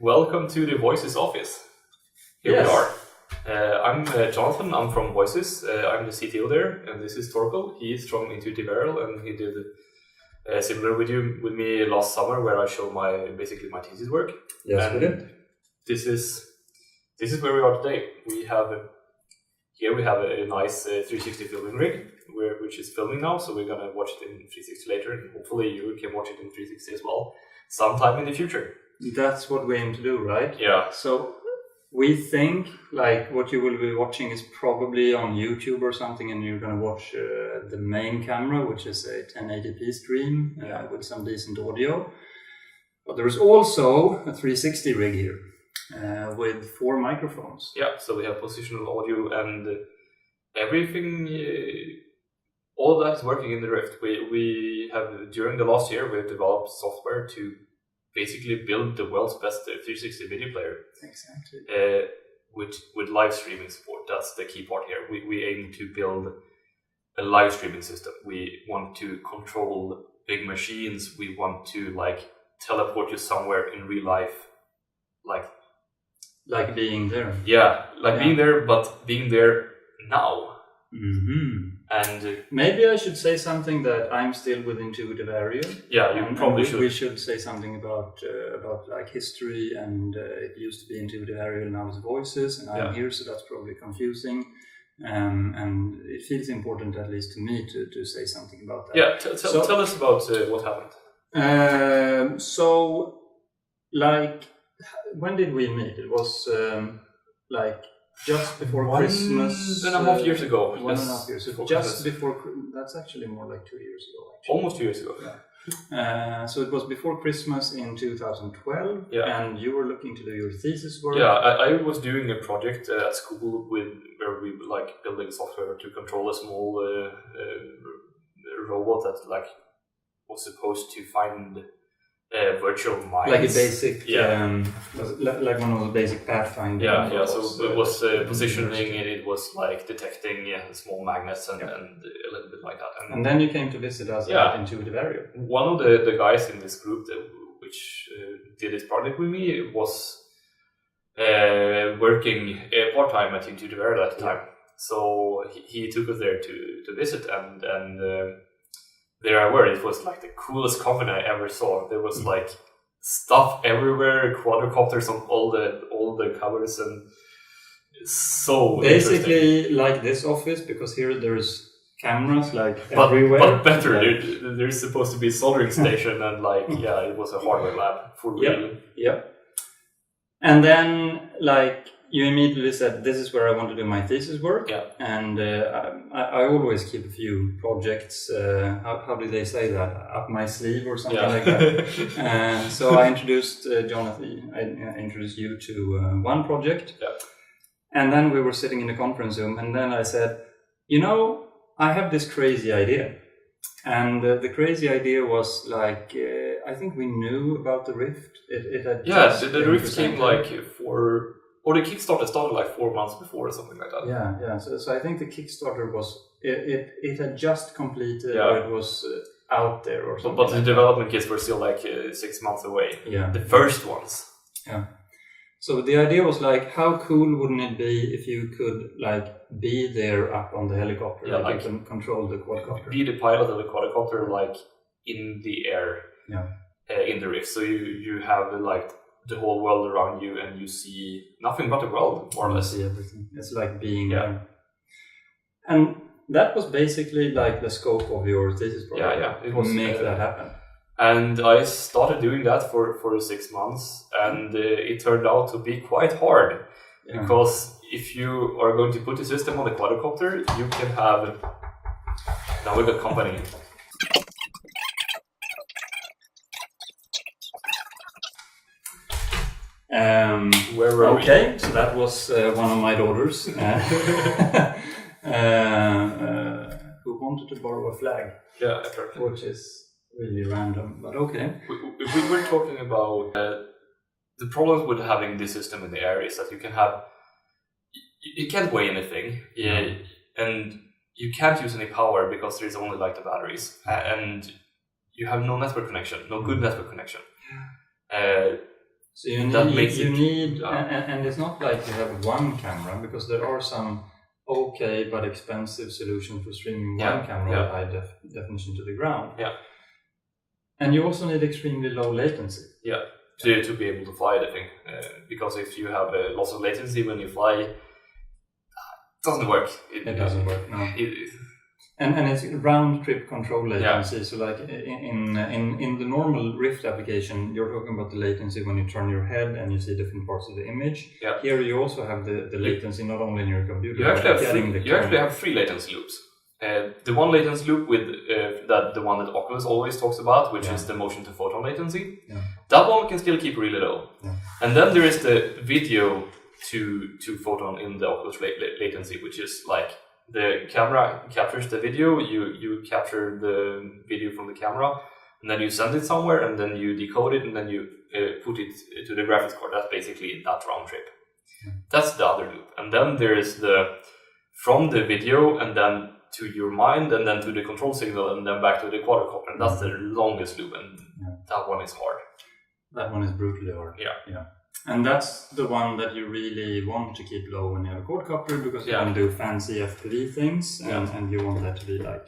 Welcome to the Voices office. Here we are. I'm Jonathan, I'm from Voices. I'm the CTO there, and this is Torkel. He is from Intuitive Aerial, and he did a similar video with me last summer where I showed my thesis work. Yes, we did. This is where we are today. We have a nice 360 filming rig, which is filming now, so we're gonna watch it in 360 later, and hopefully you can watch it in 360 as well, sometime in the future. That's what we aim to do, right? Yeah. So we think like what you will be watching is probably on YouTube or something, and you're gonna watch the main camera, which is a 1080p stream with some decent audio. But there is also a 360 rig here. With 4 microphones. Yeah, so we have positional audio and everything. All of that is working in the Rift. We have during the last year we've developed software to basically build the world's best 360 video player. Exactly. With live streaming support. That's the key part here. We aim to build a live streaming system. We want to control big machines. We want to teleport you somewhere in real life, like being there. Yeah, being there, but being there now. Mm-hmm. And maybe I should say something that I'm still with Intuitive Aerial. Yeah, you probably should. We should say something about history, and it used to be Intuitive Aerial, now it's Voices, and I'm here, so that's probably confusing. And it feels important, at least to me, to say something about that. Yeah, tell us about what happened. When did we meet? It was just before Christmas. 1.5 years ago. 1.5 years ago. Just before. That's actually more like 2 years ago. Actually. Almost 2 years ago. Yeah. So it was before Christmas in 2012, and you were looking to do your thesis work. Yeah, I was doing a project at school where we were building software to control a small robot that was supposed to find virtual minds. Like a basic, like one of the basic pathfinding. Yeah. So it was positioning, and it was detecting small magnets and a little bit like that. And then you came to visit us at Intuitive Aerial. One of the guys in this group which did this project with me was working part-time at Intuitive Aerial at the time. So he took us there to visit, and there I were. It was the coolest company I ever saw. There was stuff everywhere, quadrocopters on all the covers, and so basically like this office, because here there's cameras everywhere. But better. There's supposed to be a soldering station, and it was a hardware lab for real. Yeah. And then you immediately said, this is where I want to do my thesis work. Yeah. And I always keep a few projects, how do they say that, up my sleeve or something like that. So I introduced Jonathan, I introduced you to one project. Yeah. And then we were sitting in the conference room, and then I said, I have this crazy idea. And the crazy idea was I think we knew about the Rift. It had the Rift came the Kickstarter started 4 months before or something like that. Yeah. So I think the Kickstarter was it had just completed, or it was out there or something. But the development kits were still 6 months away. Yeah. The first ones. Yeah. So the idea was how cool wouldn't it be if you could be there up on the helicopter, you can control the quadcopter. Be the pilot of the quadcopter in the air. Yeah. In the Rift. So you have the whole world around you, and you see nothing but the world, more or less. You see everything. It's like being there. And that was basically the scope of your thesis project. Yeah. It was make that happen. And I started doing that for 6 months, and it turned out to be quite hard. Yeah. Because if you are going to put the system on the quadcopter, you can have... Now we got company. Where were we? So that was one of my daughters who wanted to borrow a flag. Yeah, exactly. Which is really random, but okay. We were talking about the problems with having this system in the air is that you can't weigh anything, and you can't use any power because there's only the batteries, and you have no network connection, no good network connection. So you need, and it's not like you have one camera, because there are some okay but expensive solutions for streaming one camera with high definition to the ground. Yeah. And you also need extremely low latency. Yeah, to be able to fly the thing. Because if you have a loss of latency when you fly, it doesn't work. It doesn't work, no. And it's round trip control latency. So like in the normal Rift application, you're talking about the latency when you turn your head and you see different parts of the image. Yeah. Here you also have the latency not only in your computer. You actually have three latency loops. The one latency loop with the one that Oculus always talks about, which is the motion to photon latency. Yeah. That one can still keep really low. Yeah. And then there is the video to photon in the Oculus latency, which is like the camera captures the video, you capture the video from the camera, and then you send it somewhere, and then you decode it, and then you put it to the graphics card. That's basically that round trip. That's the other loop. And then there is from the video, and then to your mind, and then to the control signal, and then back to the quadricopter. And that's the longest loop, and that one is hard. That one is brutally hard. Yeah. And that's the one that you really want to keep low when you have a quadcopter, because you can do fancy FPV things, and you want that to be like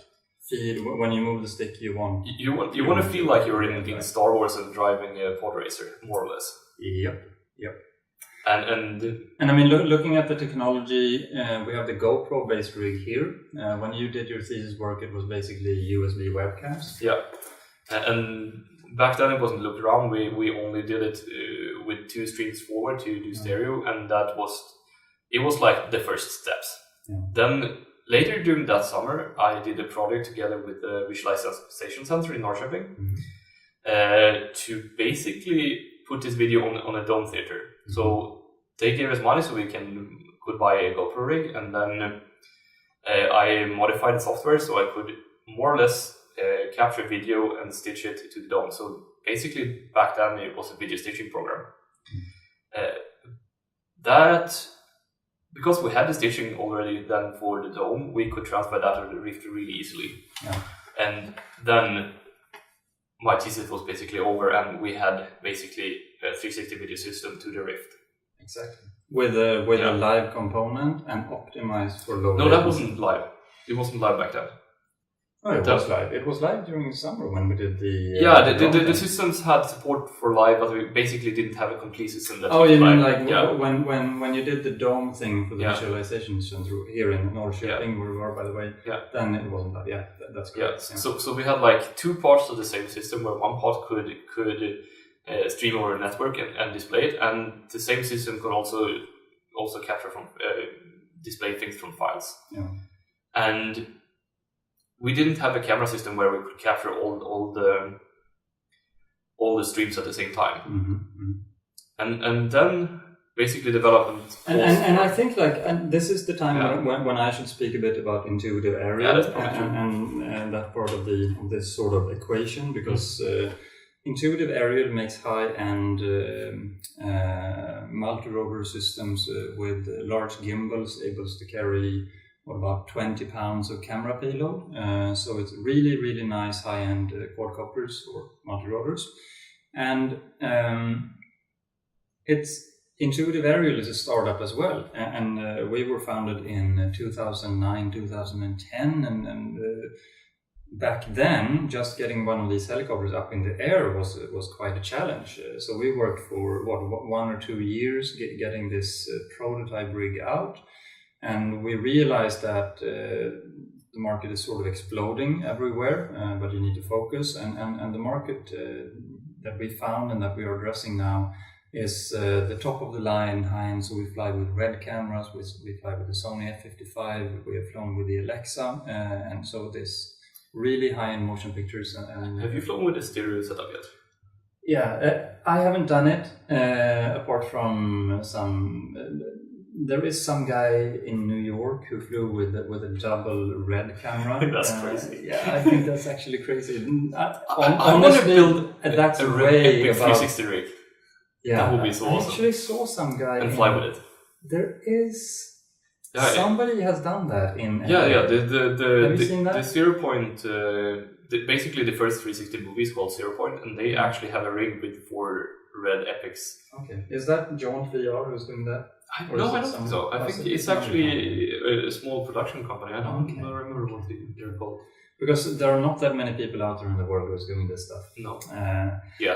feed. When you move the stick, you want to feel like you're in Star Wars and driving a pod racer, more or less. Yep. And I mean, looking at the technology, we have the GoPro based rig here. When you did your thesis work, it was basically USB webcams. Yeah, and back then it wasn't looped around. We only did it with two streams forward to do stereo, and it was like the first steps. Yeah. Then later during that summer, I did a project together with the Visualization Center in Norrköping to basically put this video on a dome theater. Mm-hmm. So they gave us money so we could buy a GoPro rig, and then I modified the software so I could more or less capture video and stitch it to the dome. So basically back then it was a video stitching program. That, because we had the stitching already then for the dome, we could transfer that to the Rift really easily. Yeah. And then my thesis was basically over, and we had basically a 360 video system to the Rift. Exactly. With a live component and optimized for low latency. No, that wasn't live. It wasn't live back then. Oh, it was live. It was live during the summer when we did the the systems had support for live, but we basically didn't have a complete system. That you mean like when you did the dome thing for the visualization center here in Norrköping, where we were, by the way, then it wasn't live. Yeah, that's correct. Yeah. So we had like two parts of the same system, where one part could stream over a network and display it, and the same system could also capture from display things from files. Yeah. And we didn't have a camera system where we could capture all the streams at the same time. Mm-hmm. And then basically development. And I think this is the time when I should speak a bit about intuitive aerial and that part of this sort of equation, because intuitive aerial makes high-end multi-rover systems with large gimbals able to carry about 20 pounds of camera payload. So it's really, really nice high-end quadcopters or multi-rotors. And it's Intuitive Aerial is a startup as well. And we were founded in 2009, 2010. And back then, just getting one of these helicopters up in the air was quite a challenge. So we worked for 1 or 2 years getting this prototype rig out. And we realized that the market is sort of exploding everywhere, but you need to focus. And the market that we found and that we are addressing now is the top of the line high-end. So we fly with RED cameras, we fly with the Sony F55, we have flown with the Alexa, and so this really high-end motion pictures. Have you flown with a stereo setup yet? Yeah, I haven't done it, apart from some... there is some guy in New York who flew with a double RED camera. That's crazy. Yeah, I think that's actually crazy. I want to build that's a way about 360 rig. Yeah, that would be so awesome. I actually saw some guy and fly with it. There is somebody has done that in. Yeah. Have you seen that? The 0 Point. Basically, the first 360 movie is called 0 Point, and they actually have a rig with 4 red epics. Okay, is that Jaunt VR who's doing that? I don't think so. I think it's actually a small production company. I don't remember what they're called. Because there are not that many people out there in the world who's doing this stuff. No.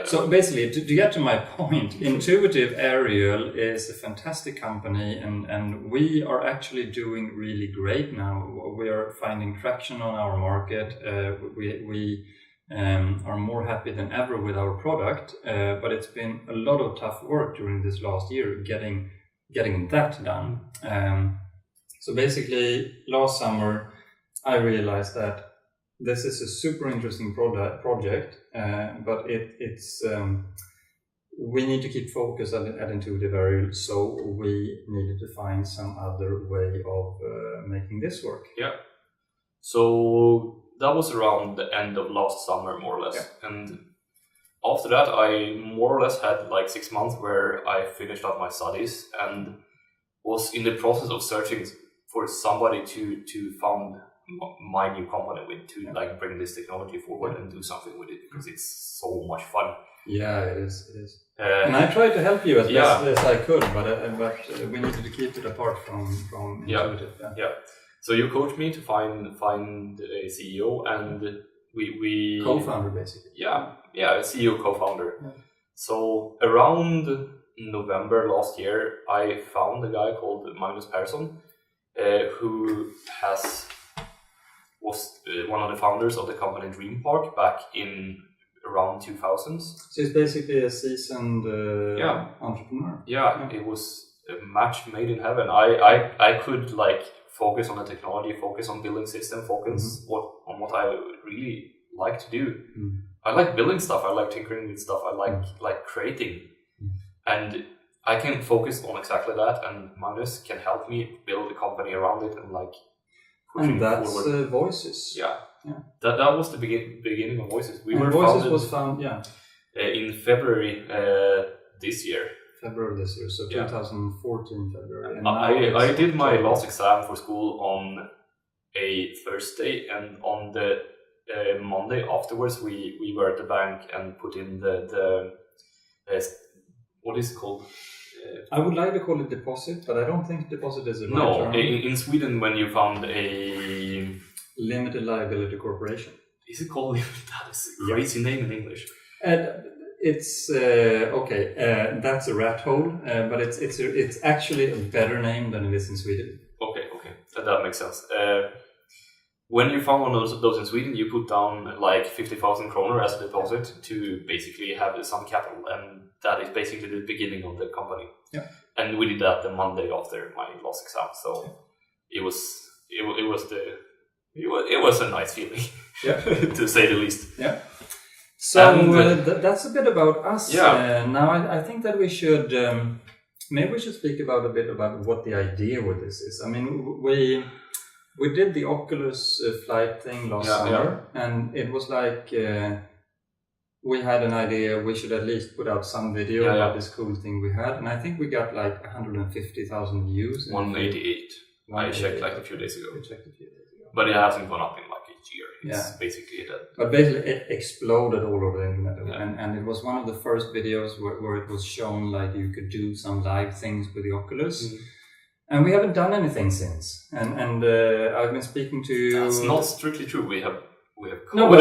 So basically, to get to my point, Intuitive Aerial is a fantastic company, and we are actually doing really great now. We are finding traction on our market. We are more happy than ever with our product, but it's been a lot of tough work during this last year getting that done. So basically, last summer, I realized that this is a super interesting project, but it's we need to keep focus at Intuitive Aerial, so we needed to find some other way of making this work. Yeah. So that was around the end of last summer, more or less. Yeah. And after that, I more or less had like 6 months where I finished up my studies and was in the process of searching for somebody to found my new company with, to like bring this technology forward and do something with it, because it's so much fun. Yeah, it is. And I tried to help you as best as I could, but we needed to keep it apart from Intuitive. Yeah. So you coached me to find a CEO, and we co-founder basically. Yeah, a CEO co-founder. Yeah. So around November last year, I found a guy called Magnus Persson, who was one of the founders of the company Dream Park back in around 2000s. So he's basically a seasoned entrepreneur. Yeah, it was a match made in heaven. I could like focus on the technology, focus on building system, focus on what I really like to do. I like building stuff, I like tinkering with stuff, I like creating. And I can focus on exactly that, and Magnus can help me build a company around it and like pushing forward. Voices. Yeah. That was the beginning of Voices. Voices was founded in February this year. So 2014 February. And I did my last exam for school on a Thursday, and on the Monday afterwards we were at the bank and put in the what is it called? I would like to call it deposit, but I don't think deposit is a right term. In Sweden, when you found a limited liability corporation. Is it called? That is a crazy name in English. It's that's a rat hole, but it's actually a better name than it is in Sweden. Okay, that makes sense. When you found one of those in Sweden, you put down like 50,000 kronor as a deposit to basically have some capital, and that is basically the beginning of the company. Yeah. And we did that the Monday after my last exam, so it was a nice feeling, to say the least. Yeah. So that's a bit about us. Yeah. Now I think that we should maybe we should speak a bit about what the idea with this is. I mean, we did the Oculus flight thing last summer, and it was like we had an idea we should at least put out some video about this cool thing we had, and I think we got like 150,000 views. 188. I checked like a few days ago. But it hasn't gone up in like a year. It's basically dead. But basically it exploded all over the internet, and it was one of the first videos where it was shown like you could do some live things with the Oculus. And we haven't done anything since. And I've been speaking to... That's not strictly true. We have no, but,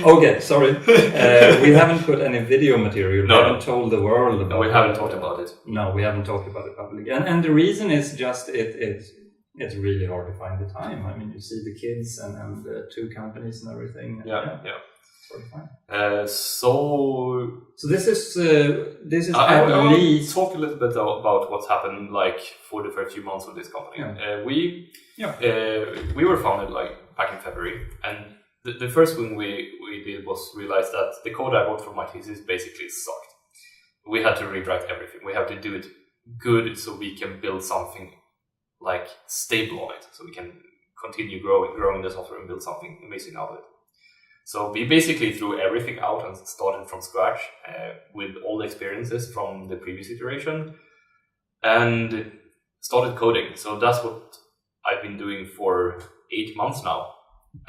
okay, sorry. We haven't put any video material. We haven't told the world about it. No, we haven't talked about it. No, we haven't talked about it publicly. And the reason is just it's really hard to find the time. I mean, you see the kids and the two companies and everything. Yeah. So this is I will talk a little bit about what's happened like for the first few months of this company. We were founded like back in February, and the first thing we did was realize that the code I wrote for my thesis basically sucked. We had to rewrite everything. We have to do it good so we can build something like stable on it, so we can continue growing the software and build something amazing out of it. So we basically threw everything out and started from scratch with all the experiences from the previous iteration and started coding. So that's what I've been doing for 8 months now.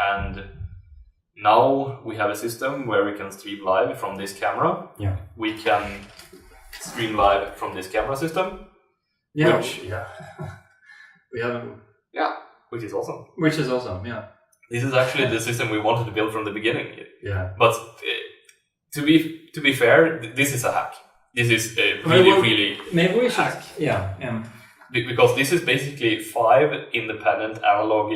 And now we have a system where we can stream live from this camera. Yeah. We can stream live from this camera system. Yeah. We have. Yeah, which is awesome. Which is awesome. Yeah. This is actually the system we wanted to build from the beginning. Yeah. But to be fair, this is a hack. This is a really maybe we should hack. Yeah. Because this is basically 5 independent analog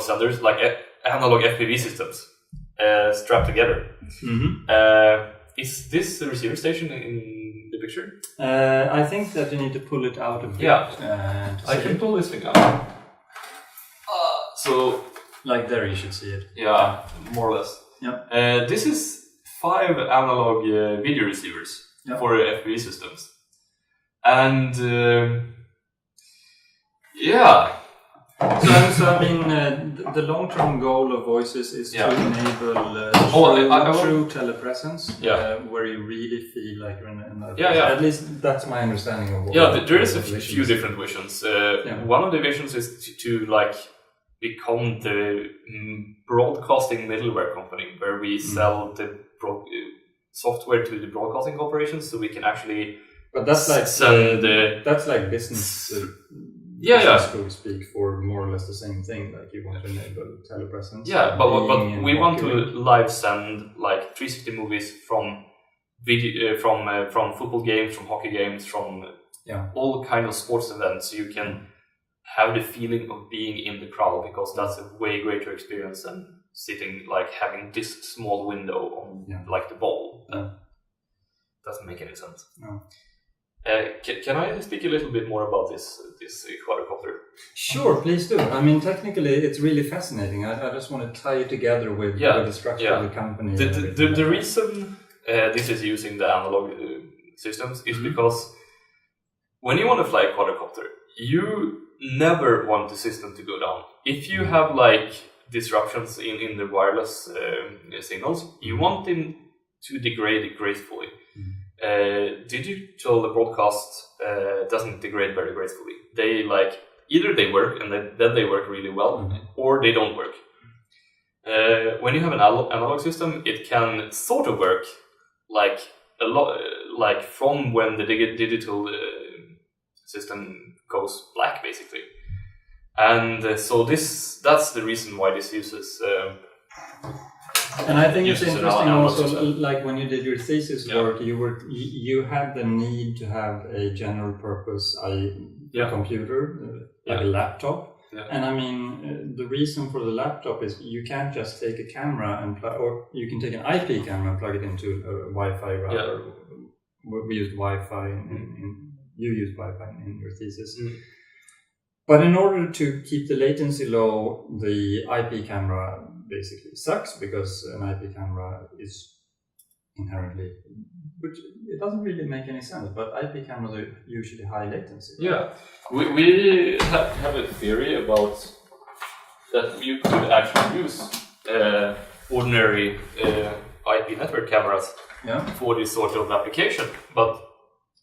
senders, like analog FPV systems, strapped together. Mm-hmm. Is this the receiver station in the picture? I think that you need to pull it out of I can pull this thing out. So, like there, you should see it. Yeah, more or less. Yeah. This is 5 analog video receivers for FPV systems, and So I mean, the long-term goal of Voices is to enable true telepresence, where you really feel like you're in another place. At least that's my understanding of what. There is a few different visions. One of the visions is to like become the broadcasting middleware company, where we sell the software to the broadcasting corporations, so we can actually. But that's like send that's like business. So to speak, for more or less the same thing. Like you want to enable telepresence. Yeah, but we want to live send like 360 movies from video, from football games, from hockey games, from all kind of sports events. So you can have the feeling of being in the crowd, because that's a way greater experience than sitting like having this small window on like the ball. Doesn't make any sense. No. Can I speak a little bit more about this quadrocopter? Sure, please do. I mean, technically, it's really fascinating. I just want to tie it together with the structure of the company. The reason this is using the analog systems is because when you want to fly a quadrocopter, you never want the system to go down. If you have like disruptions in the wireless signals, you want them to degrade gracefully. Digital broadcast doesn't degrade very gracefully. They like either they work and then they work really well, or they don't work. When you have an analog system, it can sort of work like a lot, like from when the digital system goes black, basically. And so that's the reason why this uses. And I think it's interesting also, like when you did your thesis work, you had the need to have a general purpose computer, like a laptop. Yeah. And I mean, the reason for the laptop is you can't just take a camera or you can take an IP camera and plug it into a Wi-Fi router. We used Wi-Fi, you used Wi-Fi in your thesis. But in order to keep the latency low, the IP camera basically sucks, because an IP camera is inherently, which it doesn't really make any sense, but IP cameras are usually high latency. Right? Yeah, we have a theory about that you could actually use ordinary IP network cameras for this sort of application, but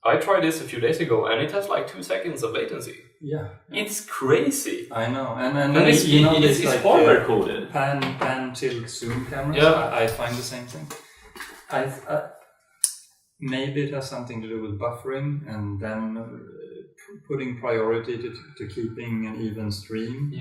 I tried this a few days ago and it has like 2 seconds of latency. Yeah. It's crazy. I know. And it's like hardware coded. Pan, tilt, zoom cameras. Yeah. I find the same thing. Maybe it has something to do with buffering and then putting priority to keeping an even stream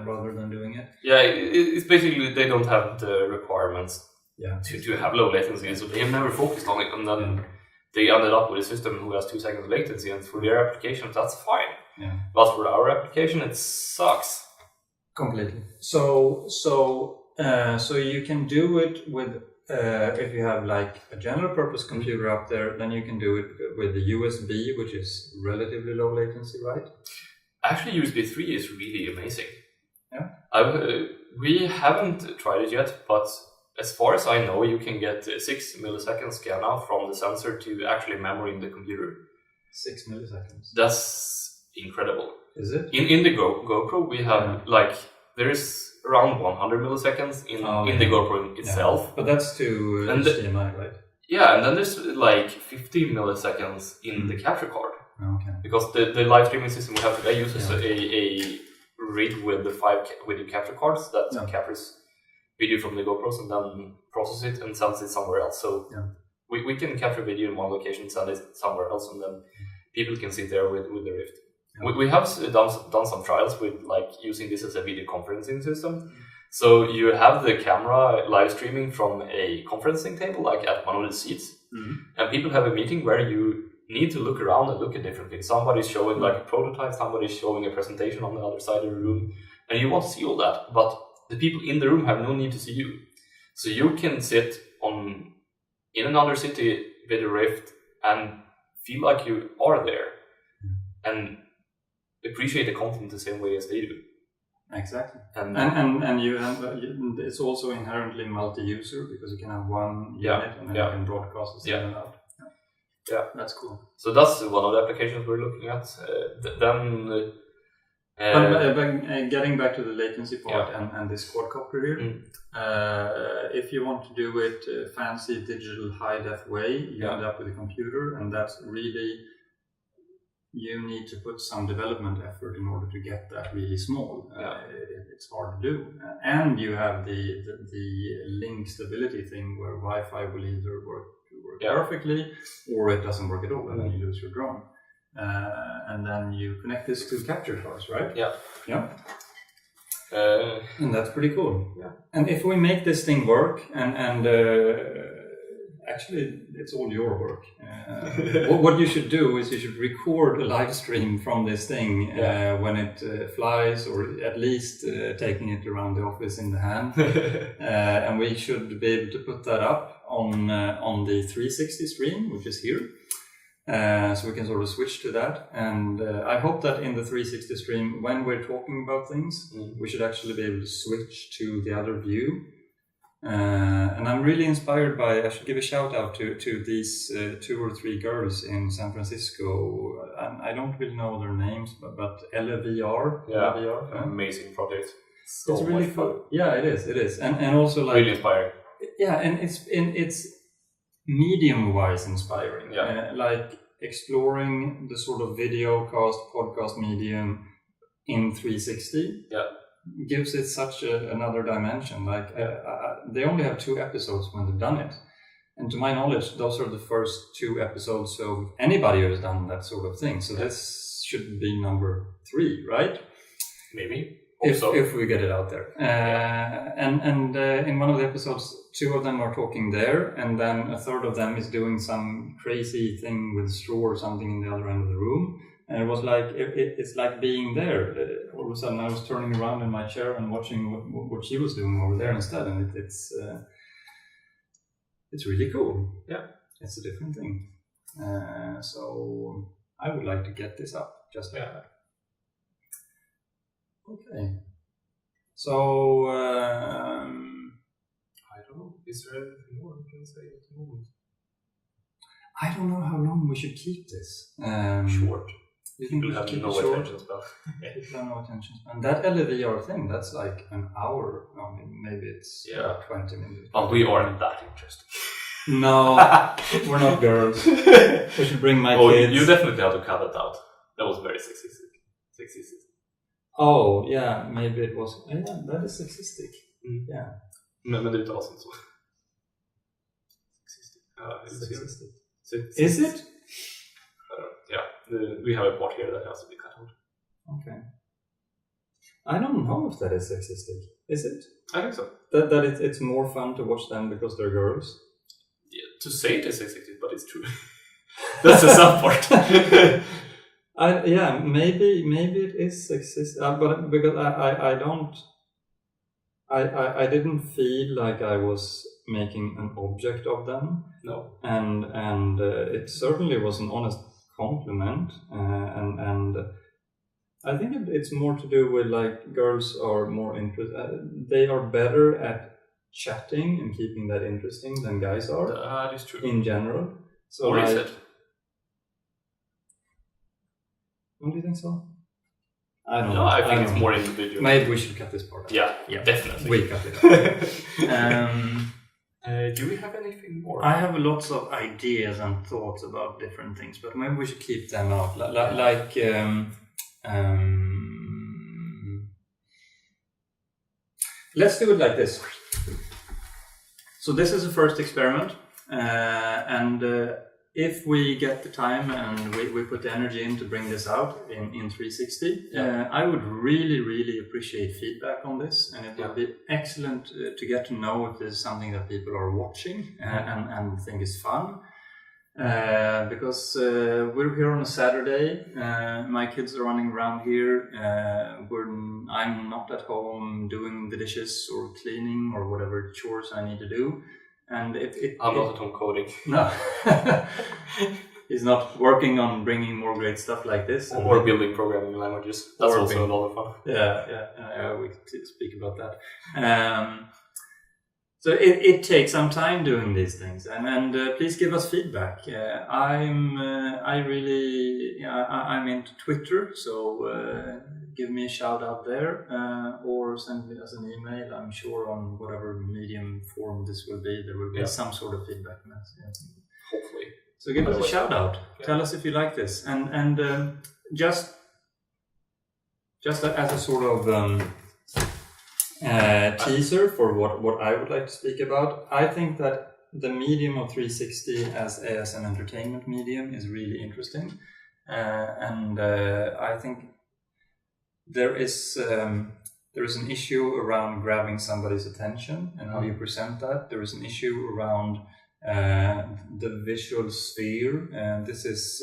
rather than doing it. Yeah, it's basically they don't have the requirements to have low latency, so they have never focused on it, and then they ended up with a system who has 2 seconds latency, and for their applications that's fine. Yeah. But for our application it sucks. Completely. So you can do it with if you have like a general purpose computer up there, then you can do it with the USB, which is relatively low latency, right? Actually, USB 3 is really amazing. Yeah. We haven't tried it yet, but as far as I know, you can get 6 millisecond scan out from the sensor to actually memory in the computer. 6 milliseconds. That's incredible. Is it? In the GoPro, we have there is around 100 milliseconds in the GoPro itself. Yeah. But that's to HDMI, right? Yeah, and then there's like 15 milliseconds in the capture card. Okay. Because the live streaming system we have today uses a read with the 5 video capture cards that captures video from the GoPros and then process it and sends it somewhere else. So we can capture video in one location, send it somewhere else, and then people can sit there with the Rift. We have done some trials with like using this as a video conferencing system. So you have the camera live streaming from a conferencing table, like at one of the seats, and people have a meeting where you need to look around and look at different things. Somebody's showing like a prototype, somebody's showing a presentation on the other side of the room, and you want to see all that, but the people in the room have no need to see you. So you can sit in another city with a Rift and feel like you are there and appreciate the content the same way as they do. Exactly, and you have it's also inherently multi-user because you can have one unit and then you can broadcast the same out. Yeah, that's cool. So that's one of the applications we're looking at. Getting back to the latency part and this quadcopter here, if you want to do it fancy digital high def way, you end up with a computer, and that's really. You need to put some development effort in order to get that really small. It's hard to do, and you have the link stability thing where Wi-Fi will either work perfectly or it doesn't work at all, and then you lose your drone. And then you connect this to capture cards, right? Yeah. And that's pretty cool. Yeah. And if we make this thing work, and actually, it's all your work. What you should do is you should record a live stream from this thing when it flies, or at least taking it around the office in the hand. And we should be able to put that up on the 360 stream, which is here. So we can sort of switch to that. And I hope that in the 360 stream, when we're talking about things, we should actually be able to switch to the other view. And I'm really inspired by, I should give a shout out to these 2 or 3 girls in San Francisco. And I don't really know their names, but LVR. Yeah, amazing project. So it's really fun. Yeah, it is. And also like... Really inspiring. Yeah, and it's medium-wise inspiring. Yeah. Like exploring the sort of podcast medium in 360. Yeah. Gives it such another dimension. Like they only have 2 episodes when they've done it, and to my knowledge, those are the first 2 episodes of anybody who's done that sort of thing. So this should be number 3, right? Maybe if we get it out there. And in one of the episodes, 2 of them are talking there, and then a third of them is doing some crazy thing with straw or something in the other end of the room. And it was like, it's like being there. All of a sudden I was turning around in my chair and watching what she was doing over there instead. And it's really cool. Yeah. It's a different thing. So I would like to get this up just like that. Okay. So, I don't know. Is there anything more I can say at the moment? I don't know how long we should keep this. Short. You think People have no attention span. People have no attention span. That LVR thing, that's like an hour. I mean, maybe it's 20 minutes. But we aren't that interesting. No, we're not girls. We should bring my kids. You definitely have to cut it out. That was very sexistic. Oh, yeah, maybe it was. Yeah, that is sexistic. Yeah. Men det uttalas inte så. Sexistic. Is it? We have a part here that has to be cut out. Okay. I don't know if that is sexistic. Is it? I think so. That it's more fun to watch them because they're girls? Yeah, to say it is sexistic, but it's true. That's the sad part. Maybe it is sexist, but because I didn't feel like I was making an object of them. No. And it certainly was an honest compliment, and I think it's more to do with like girls are more they are better at chatting and keeping that interesting than guys are. That is true. In general. So or is it? Don't you think so? I don't know. No, I think it's more individual. Maybe we should cut this part out. Yeah, definitely. We cut it out. Do we have anything more? I have lots of ideas and thoughts about different things, but maybe we should keep them out. Like let's do it like this. So this is the first experiment, and if we get the time and we put the energy in to bring this out in 360, I would really appreciate feedback on this, and it would be excellent to get to know if this is something that people are watching and think is fun. Because we're here on a Saturday, my kids are running around here, I'm not at home doing the dishes or cleaning or whatever chores I need to do. And I'm not at home coding. No, he's not working on bringing more great stuff like this. Or building programming languages. That's also a lot of fun. Yeah, we could speak about that. So it takes some time doing these things, and please give us feedback. I'm into Twitter, so give me a shout out there, or send me as an email. I'm sure on whatever medium form this will be, there will be some sort of feedback. Hopefully. So give us a shout out. Tell us if you like this, and just as a sort of teaser for what I would like to speak about. I think that the medium of 360 as an entertainment medium is really interesting, and I think there is an issue around grabbing somebody's attention and how you present that. There is an issue around the visual sphere, and this is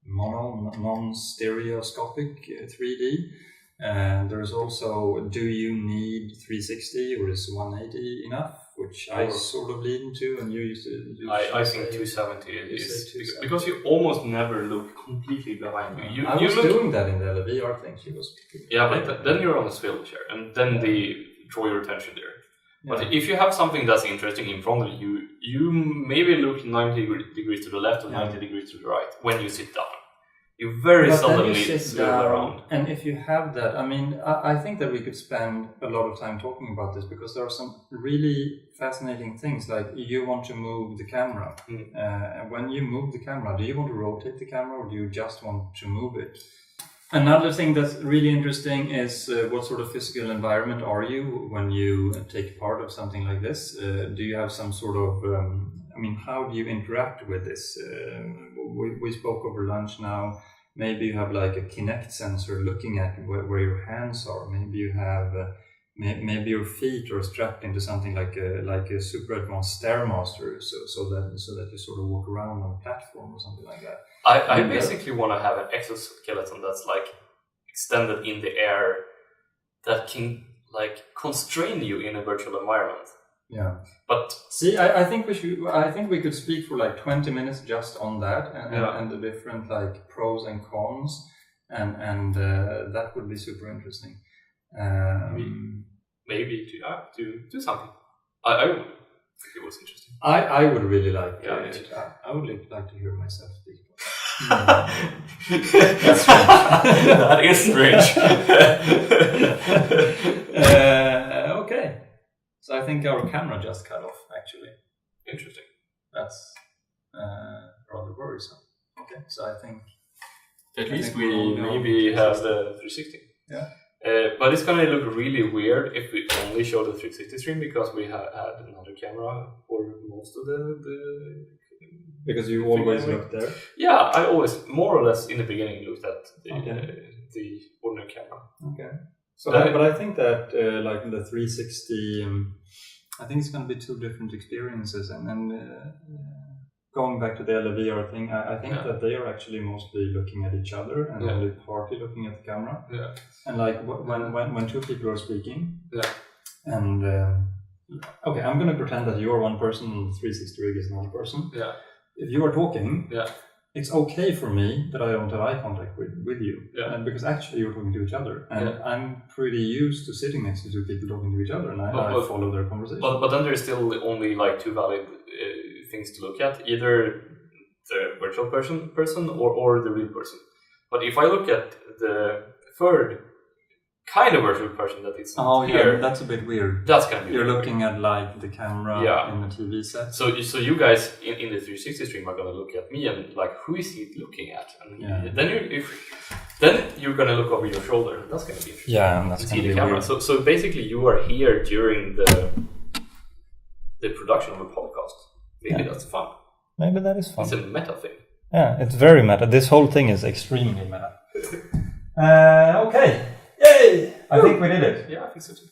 non-stereoscopic 3D. And there's also, do you need 360 or is 180 enough? Which I sort of lean to, and you used to. I think 270 is because you almost never look completely behind you. I was doing that in the VR thing. She was. Yeah, but then you're on a swivel chair, and then they draw your attention there. Yeah. But if you have something that's interesting in front of you, you maybe look 90 degrees to the left or 90 degrees to the right when you sit down. You very seldom swivel around. And if you have that, I mean, I think that we could spend a lot of time talking about this, because there are some really fascinating things, like you want to move the camera. And when you move the camera, do you want to rotate the camera or do you just want to move it? Another thing that's really interesting is what sort of physical environment are you when you take part of something like this? Do you have some sort of, how do you interact with this? We spoke over lunch now. Maybe you have like a Kinect sensor looking at where your hands are. Maybe you have, maybe your feet are strapped into something like a super advanced Stairmaster, so that you sort of walk around on a platform or something like that. I basically want to have an exoskeleton that's like extended in the air that can like constrain you in a virtual environment. Yeah, but see, I think we could speak for like 20 minutes just on that, and the different like pros and cons, and that would be super interesting. Maybe to do something. I think it was interesting. I would really like it. I would like to hear myself speak. That's strange. That is strange. Okay. So I think our camera just cut off, actually. Interesting. That's rather worrisome. Okay, so I think... At least we maybe have the 360. Yeah. But it's going to look really weird if we only show the 360 stream, because we had another camera for most of the because you always look there? Yeah, I always, more or less in the beginning, looked at the ordinary camera. Okay. So, but I think that like in the 360, I think it's going to be two different experiences. And going back to the LVR thing, I think that they are actually mostly looking at each other and only partly looking at the camera. Yeah. And like when two people are speaking, and okay, I'm going to pretend that you're one person and the 360 rig is another person. Yeah. If you are talking, it's okay for me that I don't have eye contact with you, because actually you're talking to each other, and I'm pretty used to sitting next to two people talking to each other, and I follow their conversation. But then there's still only like two valid things to look at: either the virtual person or the real person. But if I look at the third kind of virtual person that is here. That's a bit weird. That's gonna be. You're looking at like the camera in the TV set. So you guys in the 360 stream are gonna look at me and like, who is he looking at? And then you're gonna look over your shoulder, and that's gonna be interesting. Yeah, and that's to gonna see be the camera. weird. So basically, you are here during the production of a podcast. Maybe that's fun. Maybe that is fun. It's a meta thing. Yeah, it's very meta. This whole thing is extremely meta. Okay. Yay! I think we did it. Yeah, I think so too.